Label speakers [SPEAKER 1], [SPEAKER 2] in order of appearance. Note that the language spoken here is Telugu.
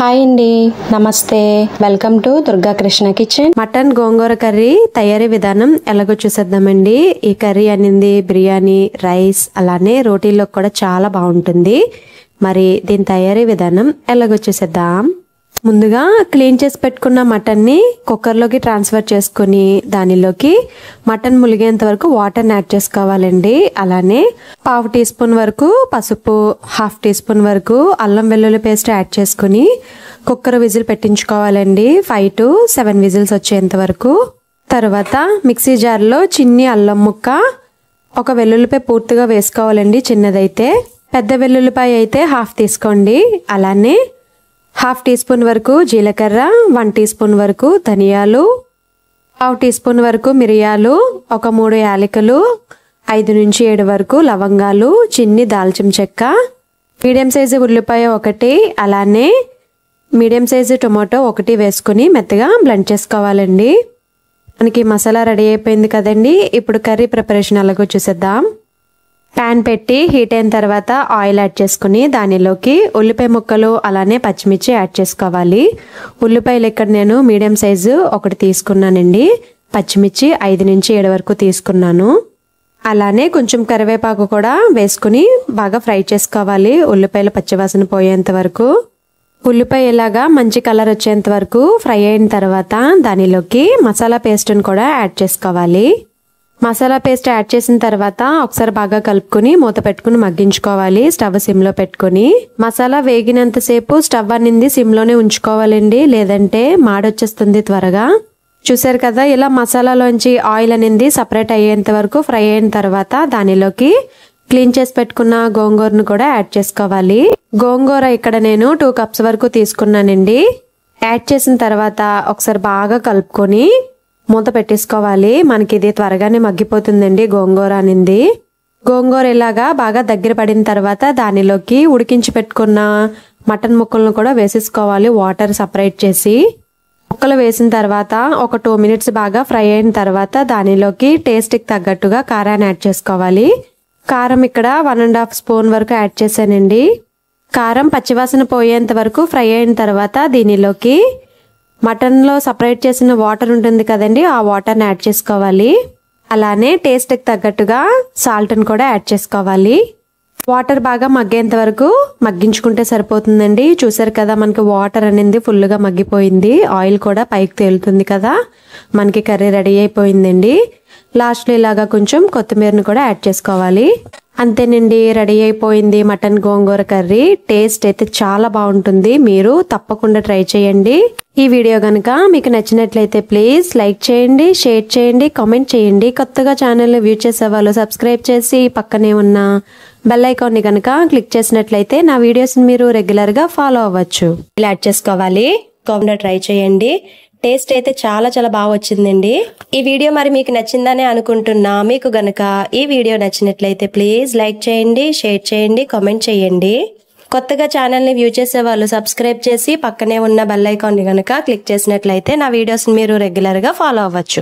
[SPEAKER 1] హాయ్ అండి, నమస్తే. Welcome to Durga Krishna kitchen. Mutton gongura curry తయారీ విధానం ఎలాగో చూసేద్దామండి. ఈ కర్రీ అనేది బిర్యానీ, రైస్ అలానే రోటీల్లో కూడా చాలా బాగుంటుంది. మరి దీని తయారీ విధానం ఎలాగో చూసేద్దాం. ముందుగా క్లీన్ చేసి పెట్టుకున్న మటన్ని కుక్కర్లోకి ట్రాన్స్ఫర్ చేసుకుని దానిలోకి మటన్ ములిగేంత వరకు వాటర్ని యాడ్ చేసుకోవాలండి. అలానే ½ టీ స్పూన్ వరకు పసుపు, ½ టీ స్పూన్ వరకు అల్లం వెల్లుల్లి పేస్ట్ యాడ్ చేసుకుని కుక్కర్ విజిల్ పెట్టించుకోవాలండి. 5 to 7 విజిల్స్ వచ్చేంత వరకు. తర్వాత మిక్సీ జార్లో చిన్ని అల్లం ముక్క, ఒక వెల్లుల్లిపాయ పూర్తిగా వేసుకోవాలండి చిన్నదైతే. పెద్ద వెల్లుల్లిపాయ అయితే ½ తీసుకోండి. అలానే ½ టీ స్పూన్ వరకు జీలకర్ర, 1 టీ స్పూన్ వరకు ధనియాలు, ½ టీ స్పూన్ వరకు మిరియాలు, ఒక 3 యాలకులు, 5 నుంచి 7 వరకు లవంగాలు, చిన్ని దాల్చిన చెక్క, మీడియం సైజు ఉల్లిపాయ 1, అలానే మీడియం సైజు టొమాటో 1 వేసుకుని మెత్తగా బ్లెండ్ చేసుకోవాలండి. మనకి మసాలా రెడీ అయిపోయింది కదండి. ఇప్పుడు కర్రీ ప్రిపరేషన్ ఎలాగో చూసేద్దాం. ప్యాన్ పెట్టి హీట్ అయిన తర్వాత ఆయిల్ యాడ్ చేసుకుని దానిలోకి ఉల్లిపాయ ముక్కలు అలానే పచ్చిమిర్చి యాడ్ చేసుకోవాలి. ఉల్లిపాయలు ఇక్కడ నేను మీడియం సైజు 1 తీసుకున్నానండి. పచ్చిమిర్చి 5 నుంచి 7 వరకు తీసుకున్నాను. అలానే కొంచెం కరివేపాకు కూడా వేసుకుని బాగా ఫ్రై చేసుకోవాలి, ఉల్లిపాయల పచ్చివాసన పోయేంత వరకు. ఉల్లిపాయ ఇలాగా మంచి కలర్ వచ్చేంత వరకు ఫ్రై అయిన తర్వాత దానిలోకి మసాలా పేస్ట్ని కూడా యాడ్ చేసుకోవాలి. మసాలా పేస్ట్ యాడ్ చేసిన తర్వాత ఒకసారి బాగా కలుపుకొని మూత పెట్టుకుని మగ్గించుకోవాలి, స్టవ్ సిమ్లో పెట్టుకుని. మసాలా వేగినంతసేపు స్టవ్ అనేది సిమ్లోనే ఉంచుకోవాలండి, లేదంటే మాడొచ్చేస్తుంది త్వరగా. చూసారు కదా, ఇలా మసాలాలోంచి ఆయిల్ అనేది సపరేట్ అయ్యేంత వరకు ఫ్రై అయిన తర్వాత దానిలోకి క్లీన్ చేసి పెట్టుకున్న గోంగూరను కూడా యాడ్ చేసుకోవాలి. గోంగూర ఇక్కడ నేను 2 కప్స్ వరకు తీసుకున్నానండి. యాడ్ చేసిన తర్వాత ఒకసారి బాగా కలుపుకొని మూత పెట్టేసుకోవాలి. మనకి ఇది త్వరగానే మగ్గిపోతుందండి గోంగూర అనేది. గోంగూర ఇలాగా బాగా దగ్గర పడిన తర్వాత దానిలోకి ఉడికించి పెట్టుకున్న మటన్ ముక్కలను కూడా వేసేసుకోవాలి, వాటర్ సపరేట్ చేసి. ముక్కలు వేసిన తర్వాత ఒక 2 మినిట్స్ బాగా ఫ్రై అయిన తర్వాత దానిలోకి టేస్ట్కి తగ్గట్టుగా కారాన్ని యాడ్ చేసుకోవాలి. కారం ఇక్కడ 1½ స్పూన్ వరకు యాడ్ చేశానండి. కారం పచ్చివాసన పోయేంత వరకు ఫ్రై అయిన తర్వాత దీనిలోకి మటన్లో సపరేట్ చేసిన వాటర్ ఉంటుంది కదండి, ఆ వాటర్ని యాడ్ చేసుకోవాలి. అలానే టేస్ట్కి తగ్గట్టుగా సాల్ట్ని కూడా యాడ్ చేసుకోవాలి. వాటర్ బాగా మగ్గేంత వరకు మగ్గించుకుంటే సరిపోతుందండి. చూసారు కదా, మనకి వాటర్ అనేది ఫుల్గా మగ్గిపోయింది, ఆయిల్ కూడా పైకి తేలుతుంది కదా. మనకి కర్రీ రెడీ అయిపోయిందండి. లాస్ట్లో ఇలాగా కొంచెం కొత్తిమీరని కూడా యాడ్ చేసుకోవాలి. అంతేనండి, రెడీ అయిపోయింది మటన్ గోంగూర కర్రీ. టేస్ట్ అయితే చాలా బాగుంటుంది, మీరు తప్పకుండా ట్రై చేయండి. ఈ వీడియో కనుక మీకు నచ్చినట్లయితే ప్లీజ్ లైక్ చేయండి, షేర్ చేయండి, కామెంట్ చేయండి. కొత్తగా ఛానల్ని వ్యూ చేసే వాళ్ళు సబ్స్క్రైబ్ చేసి పక్కనే ఉన్న బెల్ ఐకాన్ని కనుక క్లిక్ చేసినట్లయితే నా వీడియోస్ని మీరు రెగ్యులర్గా ఫాలో అవ్వచ్చు. ఇలా యాడ్ చేసుకోవాలి, తప్పకుండా ట్రై చేయండి. టేస్ట్ అయితే చాలా బాగా వచ్చిందండి. ఈ వీడియో మరి మీకు నచ్చిందని అనుకుంటున్నా. మీకు గనక ఈ వీడియో నచ్చినట్లయితే ప్లీజ్ లైక్ చేయండి, షేర్ చేయండి, కామెంట్ చేయండి. కొత్తగా ఛానల్ని వ్యూ చేసే వాళ్ళు సబ్స్క్రైబ్ చేసి పక్కనే ఉన్న బెల్ ఐకాన్ని గనక క్లిక్ చేసినట్లయితే నా వీడియోస్ని మీరు రెగ్యులర్గా ఫాలో అవ్వచ్చు.